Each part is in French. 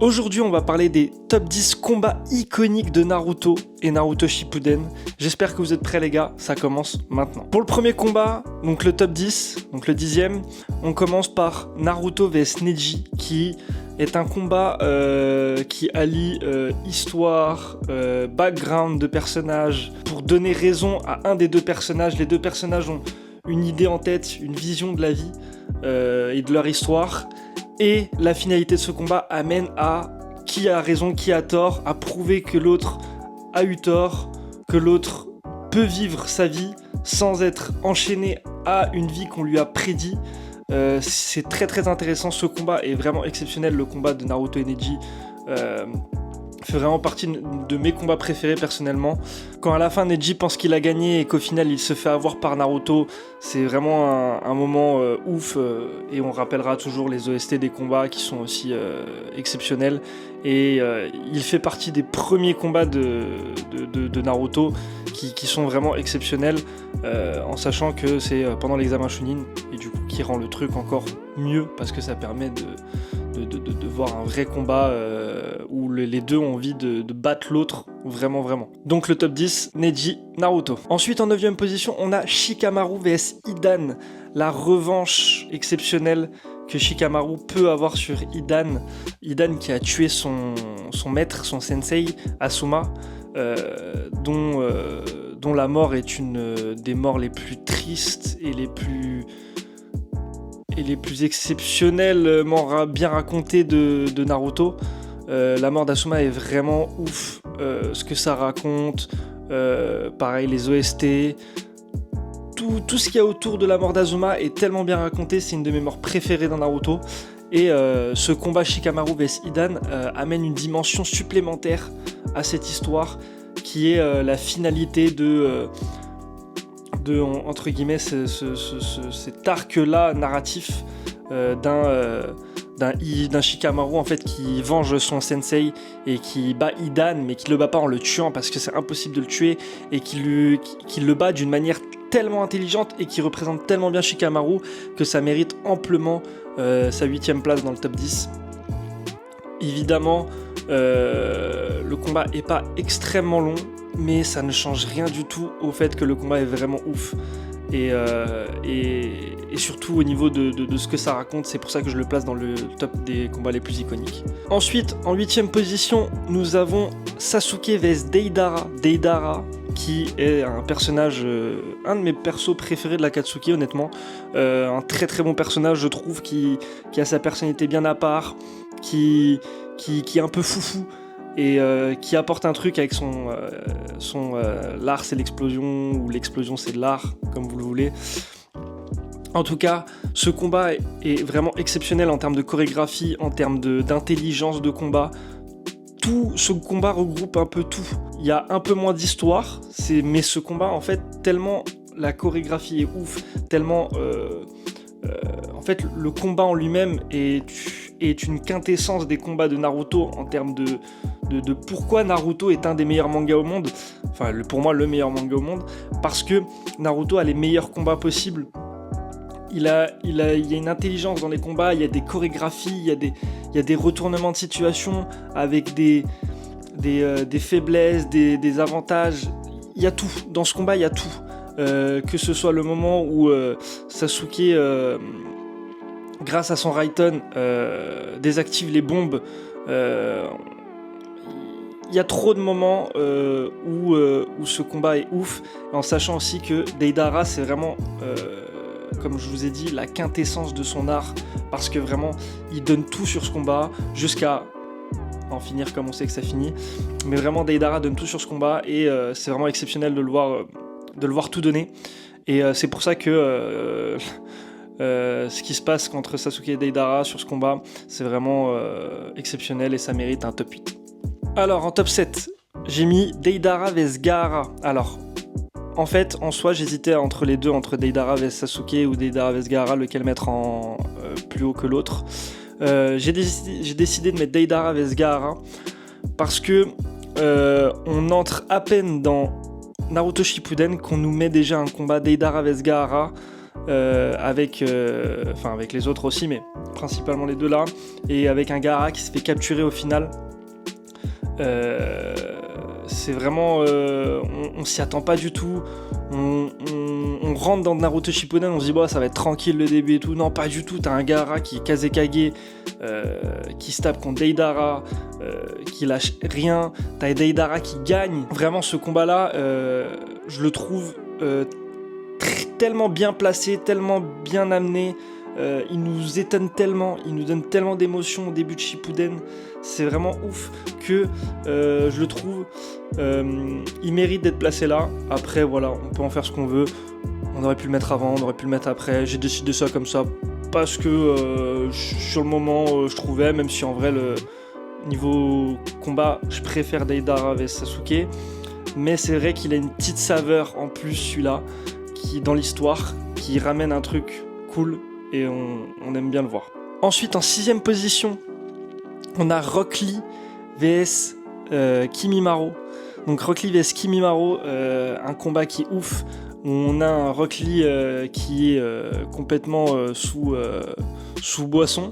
Aujourd'hui, on va parler des top 10 combats iconiques de Naruto et Naruto Shippuden. J'espère que vous êtes prêts les gars, ça commence maintenant. Pour le premier combat, donc le top 10, donc le 10e, on commence par Naruto vs Neji, qui est un combat qui allie histoire, background de personnages, pour donner raison à un des deux personnages. Les deux personnages ont une idée en tête, une vision de la vie et de leur histoire. Et la finalité de ce combat amène à qui a raison, qui a tort, à prouver que l'autre a eu tort, que l'autre peut vivre sa vie sans être enchaîné à une vie qu'on lui a prédit. C'est très très intéressant, ce combat est vraiment exceptionnel. Le combat de Naruto et Neji fait vraiment partie de mes combats préférés personnellement. Quand à la fin Neji pense qu'il a gagné et qu'au final il se fait avoir par Naruto, c'est vraiment un moment ouf et on rappellera toujours les OST des combats qui sont aussi exceptionnels. Et il fait partie des premiers combats de Naruto qui sont vraiment exceptionnels, en sachant que c'est pendant l'examen Chunin et du coup qui rend le truc encore mieux parce que ça permet de voir un vrai combat où les deux ont envie de battre l'autre vraiment. Donc le top 10, Neji, Naruto. Ensuite en 9ème position, on a Shikamaru vs Hidan, la revanche exceptionnelle que Shikamaru peut avoir sur Hidan. Hidan qui a tué son maître, son sensei, Asuma, dont la mort est une des morts les plus tristes et les plus exceptionnellement bien racontées de Naruto. La mort d'Asuma est vraiment ouf, ce que ça raconte, pareil les OST, tout ce qu'il y a autour de la mort d'Asuma est tellement bien raconté, c'est une de mes morts préférées dans Naruto. Et ce combat Shikamaru vs Hidan amène une dimension supplémentaire à cette histoire qui est la finalité de entre guillemets cet arc-là narratif d'un Shikamaru en fait qui venge son sensei et qui bat Hidan, mais qui le bat pas en le tuant parce que c'est impossible de le tuer, et qui le bat d'une manière tellement intelligente et qui représente tellement bien Shikamaru que ça mérite amplement sa 8ème place dans le top 10. Évidemment, le combat est pas extrêmement long, mais ça ne change rien du tout au fait que le combat est vraiment ouf. Et surtout au niveau de ce que ça raconte, c'est pour ça que je le place dans le top des combats les plus iconiques. Ensuite, en 8ème position, nous avons Sasuke vs Deidara. Deidara, qui est un personnage, un de mes persos préférés de l'Akatsuki, honnêtement. Un très très bon personnage, je trouve, qui a sa personnalité bien à part, qui est un peu foufou, et qui apporte un truc avec son l'art c'est l'explosion, ou l'explosion c'est de l'art, comme vous le voulez. En tout cas, ce combat est vraiment exceptionnel en termes de chorégraphie, en termes d'intelligence de combat. Tout ce combat regroupe un peu tout. Il y a un peu moins d'histoire, mais ce combat, en fait, tellement la chorégraphie est ouf, tellement... en fait, le combat en lui-même est une quintessence des combats de Naruto en termes de pourquoi Naruto est un des meilleurs mangas au monde. Enfin, pour moi, le meilleur manga au monde. Parce que Naruto a les meilleurs combats possibles. Il y a une intelligence dans les combats, il y a des chorégraphies, il y a des retournements de situation avec des faiblesses, des avantages. Il y a tout. Dans ce combat, il y a tout. Que ce soit le moment où Sasuke, grâce à son Raiten, désactive les bombes. Il y a trop de moments où ce combat est ouf, en sachant aussi que Deidara, c'est vraiment, comme je vous ai dit, la quintessence de son art, parce que vraiment, il donne tout sur ce combat, jusqu'à en finir comme on sait que ça finit. Mais vraiment, Deidara donne tout sur ce combat, et c'est vraiment exceptionnel de le voir tout donner. Et c'est pour ça que ce qui se passe entre Sasuke et Deidara sur ce combat, c'est vraiment exceptionnel et ça mérite un top 8. Alors en top 7, j'ai mis Deidara vs Gaara. Alors en fait, en soi, j'hésitais entre les deux, entre Deidara vs Sasuke ou Deidara vs Gaara, lequel mettre en plus haut que l'autre. J'ai décidé de mettre Deidara vs Gaara parce que on entre à peine dans Naruto Shippuden qu'on nous met déjà un combat Deidara vs Gaara avec les autres aussi, mais principalement les deux là, et avec un Gaara qui se fait capturer au final. C'est vraiment, on s'y attend pas du tout. On rentre dans Naruto Shippuden, on se dit bah ça va être tranquille le début et tout. Non, pas du tout. T'as un Gaara qui est Kazekage, qui se tape contre Deidara, qui lâche rien. T'as Deidara qui gagne. Vraiment, ce combat-là, je le trouve tellement bien placé, tellement bien amené. Il nous étonne tellement, il nous donne tellement d'émotions au début de Shippuden. C'est vraiment ouf que je le trouve. Il mérite d'être placé là. Après, voilà, on peut en faire ce qu'on veut. On aurait pu le mettre avant, on aurait pu le mettre après. J'ai décidé ça comme ça parce que sur le moment, je trouvais, même si en vrai, le niveau combat, je préfère Deidara vs Sasuke. Mais c'est vrai qu'il a une petite saveur en plus, celui-là, qui dans l'histoire, qui ramène un truc cool. Et on aime bien le voir. Ensuite, en 6ème position, on a Rock Lee vs Kimimaro. Donc Rock Lee vs Kimimaro, un combat qui est ouf. On a un Rock Lee qui est complètement sous boisson,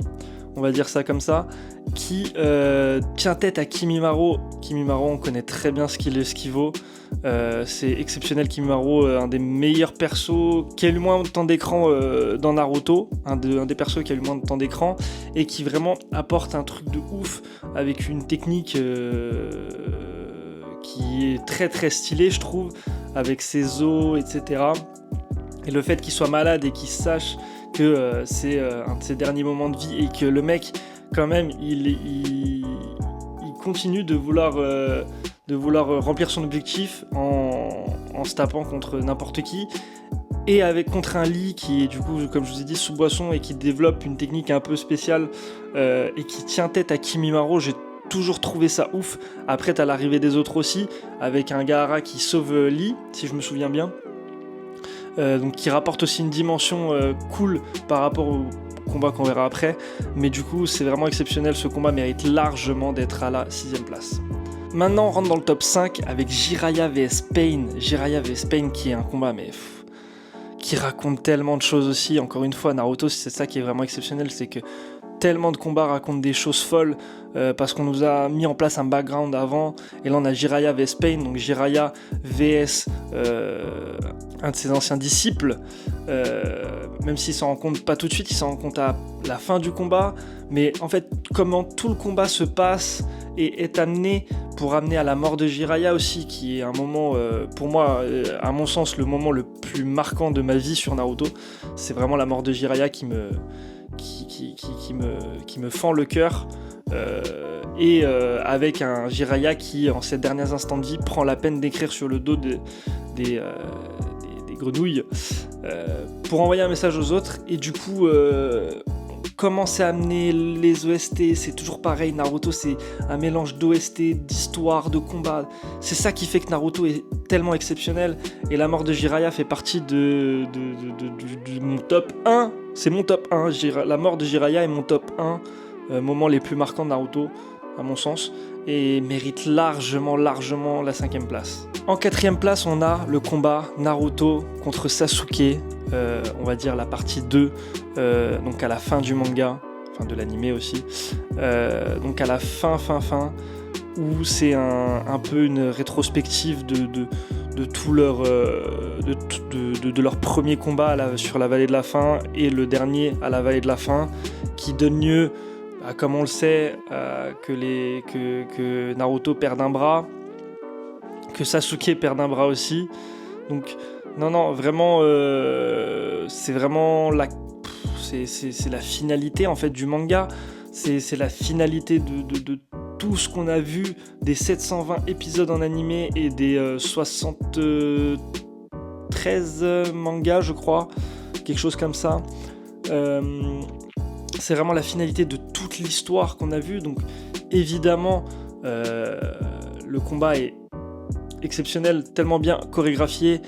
on va dire ça comme ça, qui tient tête à Kimimaro. Kimimaro, on connaît très bien ce qu'il vaut. C'est exceptionnel. Kimimaro, un des meilleurs persos qui a eu le moins de temps d'écran dans Naruto, un des persos qui a eu le moins de temps d'écran et qui vraiment apporte un truc de ouf avec une technique qui est très très stylée, je trouve, avec ses os, etc. Et le fait qu'il soit malade et qu'il sache que c'est un de ses derniers moments de vie et que le mec, quand même, il continue de vouloir remplir son objectif en se tapant contre n'importe qui et contre un Lee qui est du coup, comme je vous ai dit, sous boisson et qui développe une technique un peu spéciale et qui tient tête à Kimimaro. J'ai toujours trouvé ça ouf. Après t'as l'arrivée des autres aussi avec un Gaara qui sauve Lee, si je me souviens bien, donc qui rapporte aussi une dimension cool par rapport au combat qu'on verra après, mais du coup c'est vraiment exceptionnel. Ce combat mérite largement d'être à la 6ème place. Maintenant on rentre dans le top 5 avec Jiraiya vs Pain. Jiraiya vs Pain qui est un combat qui raconte tellement de choses aussi. Encore une fois, Naruto, c'est ça qui est vraiment exceptionnel, c'est que tellement de combats racontent des choses folles parce qu'on nous a mis en place un background avant. Et là on a Jiraiya vs Pain, donc Jiraiya vs un de ses anciens disciples, même s'il s'en rend compte pas tout de suite, il s'en rend compte à la fin du combat. Mais en fait, comment tout le combat se passe et est amené pour amener à la mort de Jiraiya aussi, qui est un moment, pour moi, à mon sens, le moment le plus marquant de ma vie sur Naruto. C'est vraiment la mort de Jiraiya qui me fend le cœur, et avec un Jiraiya qui, en ses derniers instants de vie, prend la peine d'écrire sur le dos des grenouilles pour envoyer un message aux autres. Et du coup, comment c'est amené les OST, c'est toujours pareil. Naruto, c'est un mélange d'OST, d'histoire, de combat. C'est ça qui fait que Naruto est tellement exceptionnel. Et la mort de Jiraiya fait partie de mon top 1. C'est mon top 1. La mort de Jiraiya est mon top 1 moments les plus marquants de Naruto, à mon sens, et mérite largement la 5ème place. En 4ème place, on a le combat Naruto contre Sasuke, on va dire la partie 2, donc à la fin du manga, enfin de l'animé aussi, donc à la fin, où c'est un peu une rétrospective de tout leur de leur premier combat sur la vallée de la fin et le dernier à la vallée de la fin, qui donne lieu à, comme on le sait, que Naruto perde un bras, que Sasuke perd un bras aussi. Donc non, vraiment, c'est vraiment c'est la finalité en fait du manga. C'est la finalité de tout ce qu'on a vu des 720 épisodes en animé et des 73 mangas, je crois, quelque chose comme ça. C'est vraiment la finalité de toute l'histoire qu'on a vue. Donc évidemment, le combat est exceptionnel, tellement bien chorégraphié,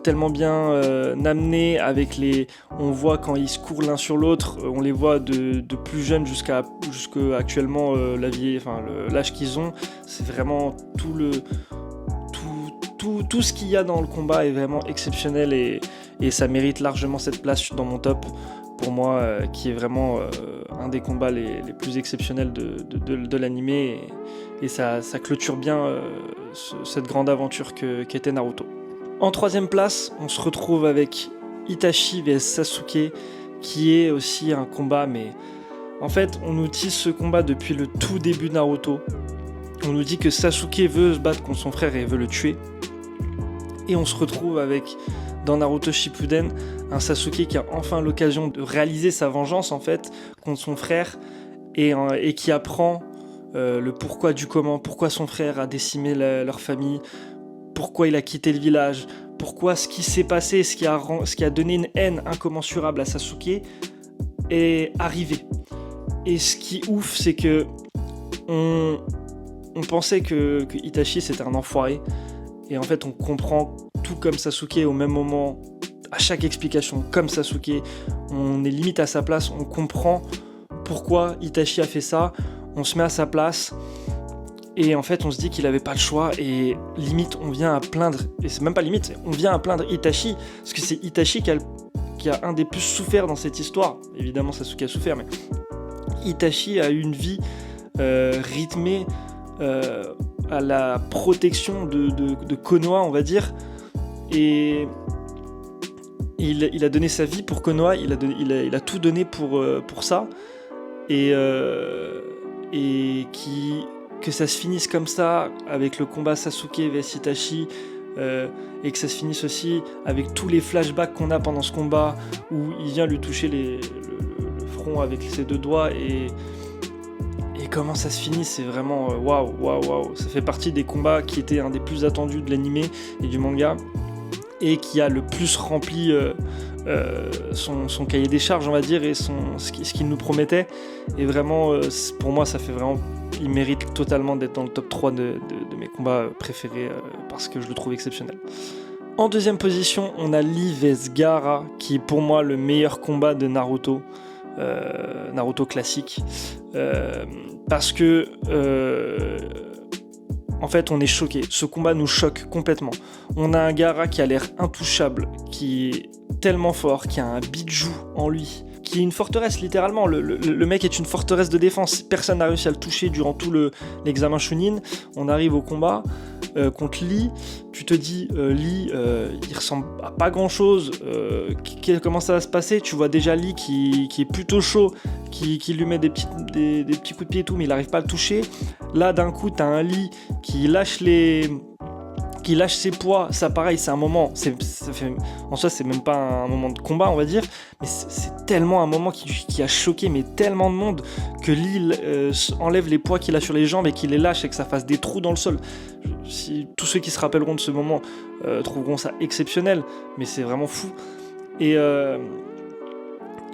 tellement bien amené, avec on voit quand ils se courent l'un sur l'autre, on les voit de plus jeunes jusqu'à actuellement l'âge qu'ils ont. C'est vraiment tout ce qu'il y a dans le combat est vraiment exceptionnel et et ça mérite largement cette place dans mon top, pour moi, qui est vraiment un des combats les plus exceptionnels de l'animé, et ça clôture bien cette grande aventure qu'était Naruto. En troisième place, on se retrouve avec Itachi vs Sasuke, qui est aussi un combat, mais en fait, on nous tease ce combat depuis le tout début de Naruto. On nous dit que Sasuke veut se battre contre son frère et veut le tuer. Et on se retrouve avec, dans Naruto Shippuden, un Sasuke qui a enfin l'occasion de réaliser sa vengeance en fait contre son frère et qui apprend le pourquoi du comment, pourquoi son frère a décimé leur famille, pourquoi il a quitté le village, pourquoi ce qui s'est passé, ce qui a donné une haine incommensurable à Sasuke est arrivé. Et ce qui est ouf, c'est que on pensait que Itachi c'était un enfoiré, et en fait on comprend tout comme Sasuke au même moment, à chaque explication, comme Sasuke, on est limite à sa place, on comprend pourquoi Itachi a fait ça, on se met à sa place, et en fait on se dit qu'il avait pas le choix, et limite on vient à plaindre, et c'est même pas limite, on vient à plaindre Itachi, parce que c'est Itachi qui a un des plus souffert dans cette histoire. Évidemment Sasuke a souffert, mais Itachi a eu une vie rythmée à la protection de Konoha, on va dire, et il a donné sa vie pour Konoha, il a tout donné pour ça, et que ça se finisse comme ça avec le combat Sasuke vs Itachi, et que ça se finisse aussi avec tous les flashbacks qu'on a pendant ce combat où il vient lui toucher le front avec ses deux doigts, et comment ça se finit, c'est vraiment waouh. Ça fait partie des combats qui étaient un des plus attendus de l'animé et du manga, et qui a le plus rempli son cahier des charges, on va dire, et ce qu'il nous promettait. Et vraiment, pour moi, ça fait vraiment... Il mérite totalement d'être dans le top 3 de mes combats préférés, parce que je le trouve exceptionnel. En deuxième position, on a Lee vs Gaara, qui est pour moi le meilleur combat de Naruto. Naruto classique, parce que en fait on est choqué, ce combat nous choque complètement. On a un Gaara qui a l'air intouchable, qui est tellement fort, qui a un bijou en lui, qui est une forteresse littéralement. Le mec est une forteresse de défense, personne n'a réussi à le toucher durant tout l'examen Chunin. On arrive au combat contre Lee, tu te dis Lee il ressemble à pas grand chose, comment ça va se passer? Tu vois déjà Lee qui est plutôt chaud, qui lui met des petits coups de pied et tout, mais il n'arrive pas à le toucher. Là d'un coup t'as un Lee qui lâche ses poids, ça pareil, c'est un moment, en soi c'est même pas un moment de combat on va dire, mais c'est tellement un moment qui a choqué mais tellement de monde, que Lee enlève les poids qu'il a sur les jambes et qu'il les lâche et que ça fasse des trous dans le sol. Tous ceux qui se rappelleront de ce moment trouveront ça exceptionnel, mais c'est vraiment fou. Et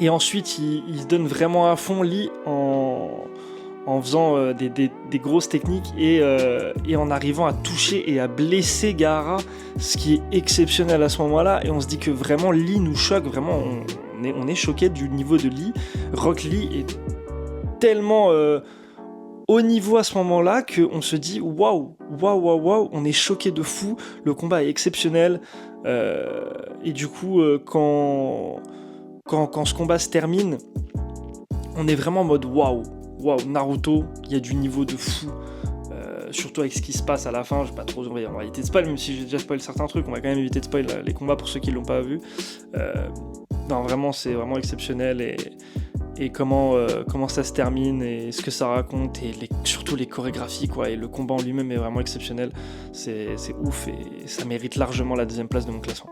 ensuite il se donne vraiment à fond Lee en faisant des grosses techniques et en arrivant à toucher et à blesser Gaara, ce qui est exceptionnel à ce moment-là. Et on se dit que vraiment Lee nous choque, vraiment on est choqué du niveau de Lee. Rock Lee est tellement haut niveau à ce moment-là qu'on se dit waouh, on est choqué de fou, le combat est exceptionnel, et du coup quand ce combat se termine, on est vraiment en mode waouh, Naruto, il y a du niveau de fou, surtout avec ce qui se passe à la fin. Je vais pas trop, on va éviter de spoil, même si j'ai déjà spoilé certains trucs, on va quand même éviter de spoil les combats pour ceux qui l'ont pas vu. Non, vraiment, c'est vraiment exceptionnel, et comment ça se termine et ce que ça raconte, et surtout les chorégraphies quoi, et le combat en lui-même est vraiment exceptionnel. C'est ouf, et ça mérite largement la deuxième place de mon classement.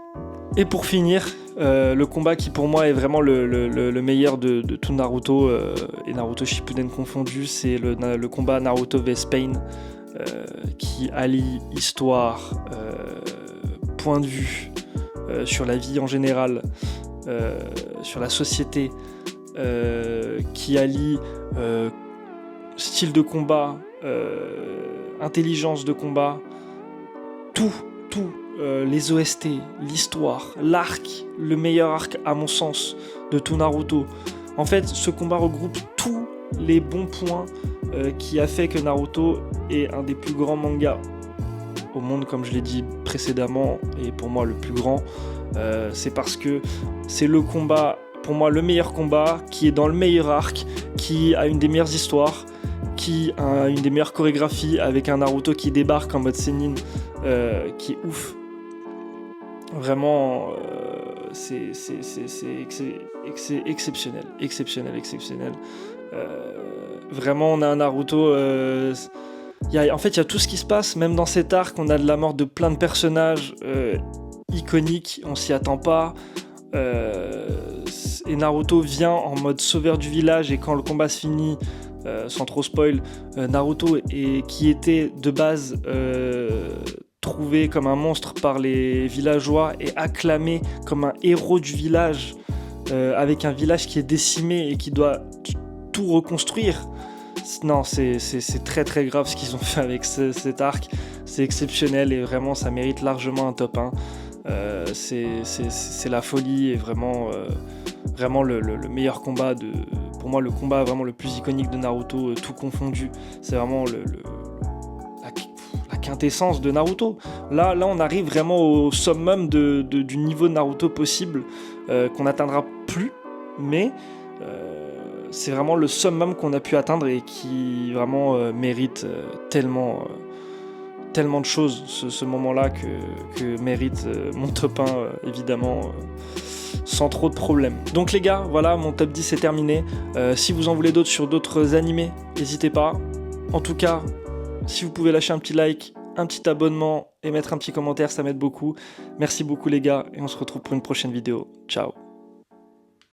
Et pour finir, le combat qui pour moi est vraiment le meilleur de tout Naruto, et Naruto Shippuden confondu, c'est le combat Naruto vs Pain, qui allie histoire, point de vue, sur la vie en général, sur la société, qui allie style de combat, intelligence de combat, tout, les OST, l'histoire, l'arc, le meilleur arc à mon sens de tout Naruto. En fait, ce combat regroupe tous les bons points qui a fait que Naruto est un des plus grands mangas au monde, comme je l'ai dit précédemment, et pour moi le plus grand. C'est parce que c'est le combat, pour moi le meilleur combat, qui est dans le meilleur arc, qui a une des meilleures histoires, qui a une des meilleures chorégraphies, avec un Naruto qui débarque en mode Sennin, qui est ouf. Vraiment, c'est exceptionnel. Vraiment, on a un Naruto... en fait, il y a tout ce qui se passe, même dans cet arc, on a de la mort de plein de personnages iconiques, on s'y attend pas. Et Naruto vient en mode sauveur du village, et quand le combat se finit, sans trop spoil, Naruto, qui était de base trouvé comme un monstre par les villageois et acclamé comme un héros du village, avec un village qui est décimé et qui doit tout reconstruire. Non, c'est très très grave ce qu'ils ont fait avec cet arc. C'est exceptionnel et vraiment ça mérite largement un top 1. C'est la folie et vraiment le meilleur combat pour moi, le combat vraiment le plus iconique de Naruto, tout confondu. C'est vraiment la quintessence de Naruto. Là on arrive vraiment au summum du niveau de Naruto possible, qu'on n'atteindra plus, mais c'est vraiment le summum qu'on a pu atteindre et qui vraiment mérite tellement de choses, ce moment-là que mérite mon top 1, évidemment, sans trop de problèmes. Donc les gars, voilà, mon top 10 est terminé. Si vous en voulez d'autres sur d'autres animés, n'hésitez pas. En tout cas, si vous pouvez lâcher un petit like, un petit abonnement et mettre un petit commentaire, ça m'aide beaucoup. Merci beaucoup les gars, et on se retrouve pour une prochaine vidéo. Ciao.